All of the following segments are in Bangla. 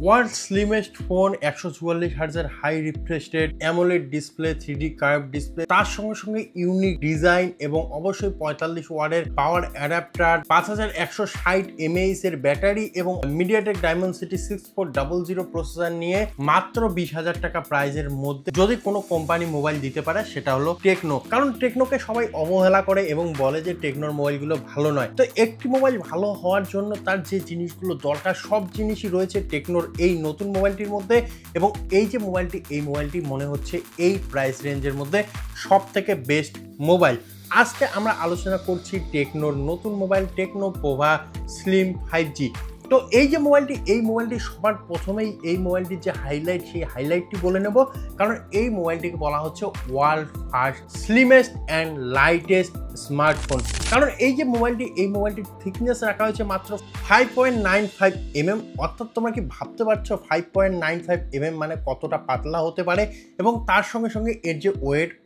ওয়ার্ল্ড স্লিমেস্ট ফোন, 144 হার্জের high refresh rate, AMOLED display, 3D curve display, তার সঙ্গে সঙ্গে ইউনিক ডিজাইন এবং অবশ্যই 45 ওয়াটের পাওয়ার অ্যাডাপ্টার, 5160 mAh এর ব্যাটারি এবং মিডিয়াটেক ডায়মেনসিটি 6400 প্রসেসর নিয়ে মাত্র 20,000 টাকা প্রাইজের মধ্যে যদি কোনো কোম্পানি মোবাইল দিতে পারে সেটা হলো টেকনো। কারণ টেকনোকে সবাই অবহেলা করে এবং বলে যে টেকনোর মোবাইলগুলো ভালো নয়। তো একটি মোবাইল ভালো হওয়ার জন্য তার যে জিনিসগুলো দরকার সব জিনিসই রয়েছে টেকনোর এই নতুন মোবাইলটির মধ্যে। এবং এই যে মোবাইলটি মনে হচ্ছে এই প্রাইস রেঞ্জের মধ্যে সব থেকে বেস্ট মোবাইল। আজকে আমরা আলোচনা করছি টেকনোর নতুন mobile techno Pova slim 5G। তো এই যে মোবাইলটি সবার প্রথমেই এই মোবাইলটির যে হাইলাইট সেই হাইলাইটটি বলে নেব। কারণ এই মোবাইলটিকে বলা হচ্ছে world first slimmest and lightest smartphone. কারণ এই মোবাইলটির থিকনেস রাখা হয়েছে মাত্র 5.95 mm। অর্থাৎ তোমরা কি ভাবতে পারছো 5.95 mm মানে কতটা পাতলা হতে পারে। এবং তার সঙ্গে সঙ্গে এর যে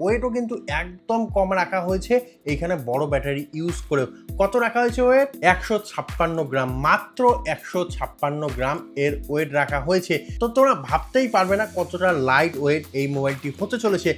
ওয়েটও কিন্তু একদম কম রাখা হয়েছে এইখানে বড় ব্যাটারি ইউজ করেও। কত রাখা হয়েছে ওয়েট? 156 গ্রাম, মাত্র 156 গ্রাম এর ওয়েট রাখা হয়েছে। তো তোমরা ভাবতেই পারবে না কতটা লাইট ওয়েট এই মোবাইলটি হতে চলেছে।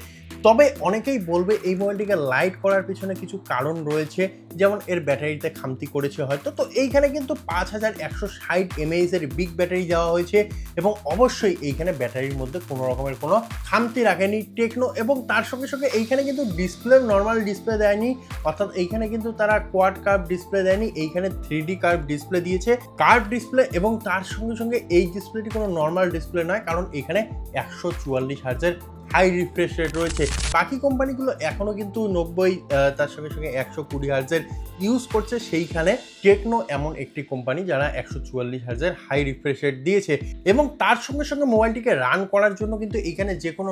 তবে অনেকেই বলবে এই মোবাইলটিকে লাইট করার পিছনে কিছু কারণ রয়েছে, যেমন এর ব্যাটারিতে খামতি করেছে হয়তো। তো এইখানে কিন্তু 5160 mAh এর বিগ ব্যাটারি দেওয়া হয়েছে এবং অবশ্যই এইখানে ব্যাটারির মধ্যে কোনো রকমের কোনো খামতি রাখেনি টেকনো। এবং তার সঙ্গে সঙ্গে এইখানে কিন্তু ডিসপ্লে নর্মাল ডিসপ্লে দেয়নি, অর্থাৎ এইখানে কিন্তু তারা কোয়াড কার্ভ ডিসপ্লে দেয়নি, এইখানে 3D কার্ভ ডিসপ্লে দিয়েছে। কার্ভ ডিসপ্লে এবং তার সঙ্গে সঙ্গে এই ডিসপ্লেটি কোনো নর্মাল ডিসপ্লে নয়, কারণ এখানে 144 হার্জের হাই রিফ্রেশ রেট রয়েছে। বাকি কোম্পানিগুলো এখনও কিন্তু 90 তার সঙ্গে সঙ্গে 120 হার্জের ইউজ করছে। সেইখানে টেকনো এমন একটি কোম্পানি যারা 144 হার্জের হাই রিফ্রেশ রেট দিয়েছে। এবং তার সঙ্গে সঙ্গে মোবাইলটিকে রান করার জন্য কিন্তু এখানে যে কোনো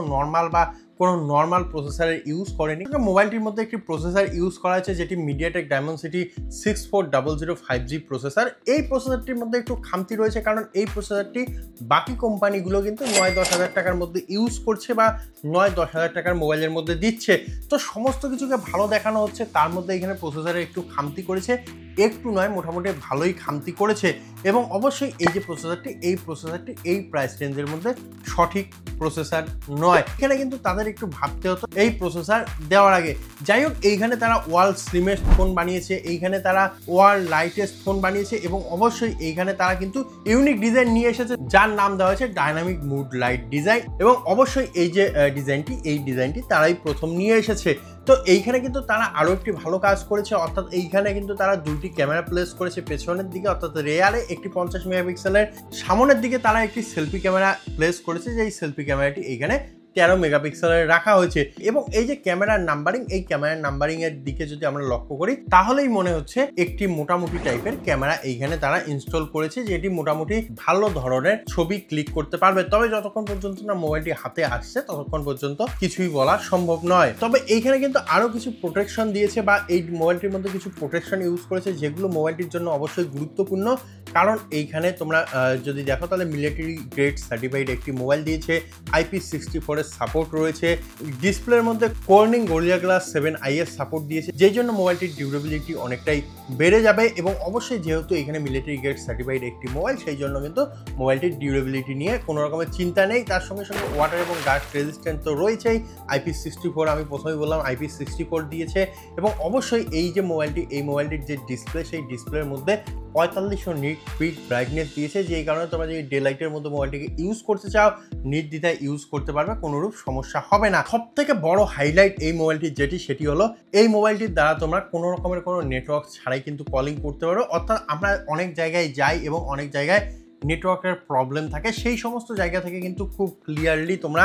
নর্মাল প্রসেসরের ইউজ করেনি। মোবাইলটির মধ্যে একটি প্রসেসর ইউজ করা হয়েছে যেটি মিডিয়াটেক ডায়মেনসিটি 6400 5G প্রসেসর। এই প্রসেসরটির মধ্যে একটু খামতি রয়েছে, কারণ এই প্রসেসরটি বাকি কোম্পানিগুলো কিন্তু 9-10 হাজার টাকার মধ্যে ইউজ করছে বা 9-10 হাজার টাকার মোবাইলের মধ্যে দিচ্ছে। তো সমস্ত কিছুকে ভালো দেখানো হচ্ছে, তার মধ্যে এখানে প্রসেসরে একটু খামতি করেছে, একটু নয় মোটামুটি ভালোই খামতি করেছে। এবং অবশ্যই এই যে প্রসেসরটি এই প্রাইস রেঞ্জের মধ্যে সঠিক প্রসেসর নয়। এখানে কিন্তু তাদের একটু ভাবতে হতো এই প্রসেসর দেওয়ার আগে। যাই হোক, এইখানে তারা ওয়ার্ল্ড স্লিমেস্ট ফোন বানিয়েছে, এইখানে তারা ওয়ার্ল্ড লাইটেস্ট ফোন বানিয়েছে এবং অবশ্যই এইখানে তারা কিন্তু ইউনিক ডিজাইন নিয়ে এসেছে যার নাম দেওয়া হয়েছে ডাইনামিক মুড লাইট ডিজাইন। এবং অবশ্যই এই যে ডিজাইনটি তারাই প্রথম নিয়ে এসেছে। তো এইখানে কিন্তু তারা আরও একটি ভালো কাজ করেছে, অর্থাৎ এইখানে কিন্তু তারা দুইটি ক্যামেরা প্লেস করেছে পেছনের দিকে, অর্থাৎ রেয়ারে একটি 50 মেগাপিক্সেলের, সামনের দিকে তারা একটি সেলফি ক্যামেরা প্লেস করেছে, যে এই সেলফি ক্যামেরাটি এইখানে 13 মেগাপিক্সেলের রাখা হয়েছে। এবং এই যে ক্যামেরার নাম্বারিং, এই ক্যামেরার নাম্বারিং এর দিকে যদি আমরা লক্ষ্য করি তাহলেই মনে হচ্ছে একটি মোটামুটি টাইপের ক্যামেরা এইখানে তারা ইনস্টল করেছে, যেটি মোটামুটি ভালো ধরনের ছবি ক্লিক করতে পারবে। তবে যতক্ষণ পর্যন্ত না মোবাইলটি হাতে আসছে ততক্ষণ পর্যন্ত কিছুই বলা সম্ভব নয়। তবে এইখানে কিন্তু আরো কিছু প্রোটেকশন দিয়েছে বা এই মোবাইলটির মধ্যে কিছু প্রোটেকশন ইউজ করেছে, যেগুলো মোবাইলটির জন্য অবশ্যই গুরুত্বপূর্ণ। কারণ এইখানে তোমরা যদি দেখো তাহলে মিলিটারি গ্রেড সার্টিফাইড একটি মোবাইল দিয়েছে, IP64 সাপোর্ট রয়েছে, ডিসপ্লের মধ্যে Corning gorilla glass 7i support দিয়েছে, যেই জন্য মোবাইলটির ডিউরেবিলিটি অনেকটাই বেড়ে যাবে। এবং অবশ্যই যেহেতু এখানে মিলিটারি গ্রেড সার্টিফাইড একটি মোবাইল, সেই জন্য কিন্তু মোবাইলটির ডিউরেবিলিটি নিয়ে কোনো রকমের চিন্তা নেই। তার সঙ্গে সঙ্গে ওয়াটার এবং ডাস্ট রেজিস্ট্যান্ট তো রয়েছেই, IP64 আমি প্রথমেই বললাম IP64 দিয়েছে। এবং অবশ্যই এই যে মোবাইলটির যে ডিসপ্লে, সেই ডিসপ্লের মধ্যে 4500 নিট পিক ব্রাইটনেস দিয়েছে, যেই কারণে তোমরা যদি ডে লাইটের মধ্যে মোবাইলটিকে ইউজ করতে চাও নির্দ্বিধায় ইউজ করতে পারবে, কোনোরূপ সমস্যা হবে না। সব থেকে বড় হাইলাইট এই মোবাইলটির সেটি হলো এই মোবাইলটির দ্বারা তোমরা কোনো রকমের কোনো নেটওয়ার্ক ছাড়াই কিন্তু কলিং করতে পারো। অর্থাৎ আমরা অনেক জায়গায় যাই এবং অনেক জায়গায় নেটওয়ার্কের প্রবলেম থাকে, সেই সমস্ত জায়গা থেকে কিন্তু খুব ক্লিয়ারলি তোমরা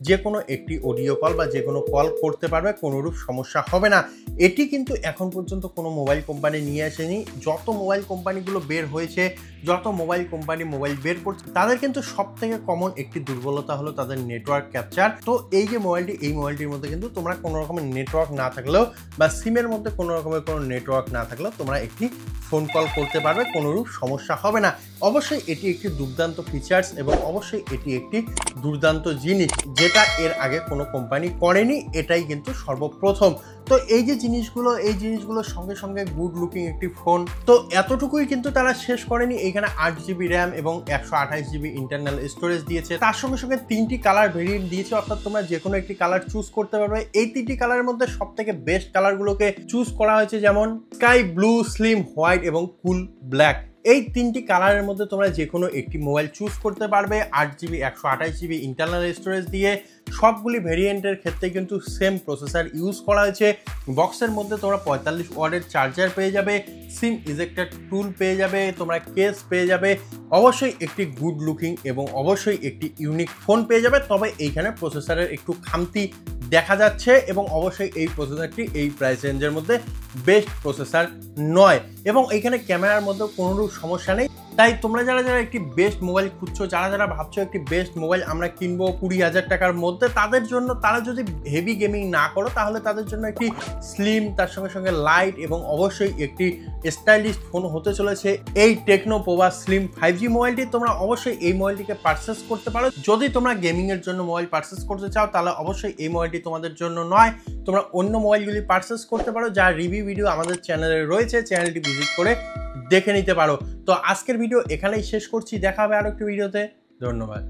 যে কোনো একটি অডিও কল বা যে কোনো কল করতে পারবে, কোনোরূপ সমস্যা হবে না। এটি কিন্তু এখন পর্যন্ত কোনো মোবাইল কোম্পানি নিয়ে আসেনি। যত মোবাইল কোম্পানিগুলো বের হয়েছে, যত মোবাইল কোম্পানি মোবাইল বের করছে, তাদের কিন্তু সব থেকে কমন একটি দুর্বলতা হলো তাদের নেটওয়ার্ক ক্যাপচার। তো এই যে মোবাইলটির মধ্যে কিন্তু তোমরা কোনো রকমের নেটওয়ার্ক না থাকলেও বা সিমের মধ্যে কোনো রকমের কোনো নেটওয়ার্ক না থাকলেও তোমরা একটি ফোন কল করতে পারবে, কোনোরূপ সমস্যা হবে না। অবশ্যই এটি একটি দুর্দান্ত ফিচার্স এবং অবশ্যই এটি একটি দুর্দান্ত জিনিস, যেটা এর আগে কোনো কোম্পানি করেনি, এটাই কিন্তু সর্বপ্রথম। তো এই যে জিনিসগুলো, এই জিনিসগুলোর সঙ্গে সঙ্গে গুড লুকিং একটি ফোন। তো এতটুকুই কিন্তু তারা শেষ করেনি, এখানে 8GB র্যাম এবং 128GB ইন্টারনাল স্টোরেজ দিয়েছে। তার সঙ্গে সঙ্গে 3টি কালার ভেরিয়েন্ট দিয়েছে, অর্থাৎ তোমরা যে কোনো একটি কালার চুজ করতে পারবে। এই 3টি কালারের মধ্যে সব থেকে বেস্ট কালারগুলোকে চুজ করা হয়েছে, যেমন স্কাই ব্লু, স্লিম হোয়াইট এবং কুল ব্ল্যাক। এই 3টি কালারের মধ্যে তোমরা যে কোনো একটি মোবাইল চুজ করতে পারবে 8GB 128GB ইন্টারনাল স্টোরেজ দিয়ে। সবগুলি ভেরিয়েন্টের ক্ষেত্রে কিন্তু সেম প্রসেসর ইউজ করা হয়েছে। বক্সের মধ্যে তোমরা 45 ওয়াটের চার্জার পেয়ে যাবে, সিম ইজেক্টর টুল পেয়ে যাবে, তোমরা কেস পেয়ে যাবে, অবশ্যই একটি গুড লুকিং এবং অবশ্যই একটি ইউনিক ফোন পেয়ে যাবে। তবে এইখানে প্রসেসরের একটু খামতি দেখা যাচ্ছে এবং অবশ্যই এই প্রসেসরটি এই প্রাইস রেঞ্জের মধ্যে বেস্ট প্রসেসর নয় এবং এইখানে ক্যামেরার মধ্যে কোনোরূপ সমস্যা নেই। তাই তোমরা যারা যারা একটি বেস্ট মোবাইল খুঁজছো, যারা যারা ভাবছো একটি বেস্ট মোবাইল আমরা কিনবো 20,000 টাকার মধ্যে, তাদের জন্য, তারা যদি হেভি গেমিং না করো তাহলে তাদের জন্য একটি স্লিম, তার সঙ্গে সঙ্গে লাইট এবং অবশ্যই একটি স্টাইলিশ ফোন হতে চলেছে এই টেকনো পোভা স্লিম 5G মোবাইলটি। তোমরা অবশ্যই এই মোবাইলটিকে পারচেস করতে পারো। যদি তোমরা গেমিং এর জন্য মোবাইল পারচেস করতে চাও তাহলে অবশ্যই এই মোবাইলটি তোমাদের জন্য নয়। তোমরা অন্য মোবাইলগুলি পারচেস করতে পারো, যার রিভিউ ভিডিও আমাদের চ্যানেলে রয়েছে, চ্যানেলটি ভিজিট করে দেখে নিতে পারো। তো আজকের ভিডিও এখানেই শেষ করছি, দেখা হবে আরো একটি ভিডিওতে। ধন্যবাদ।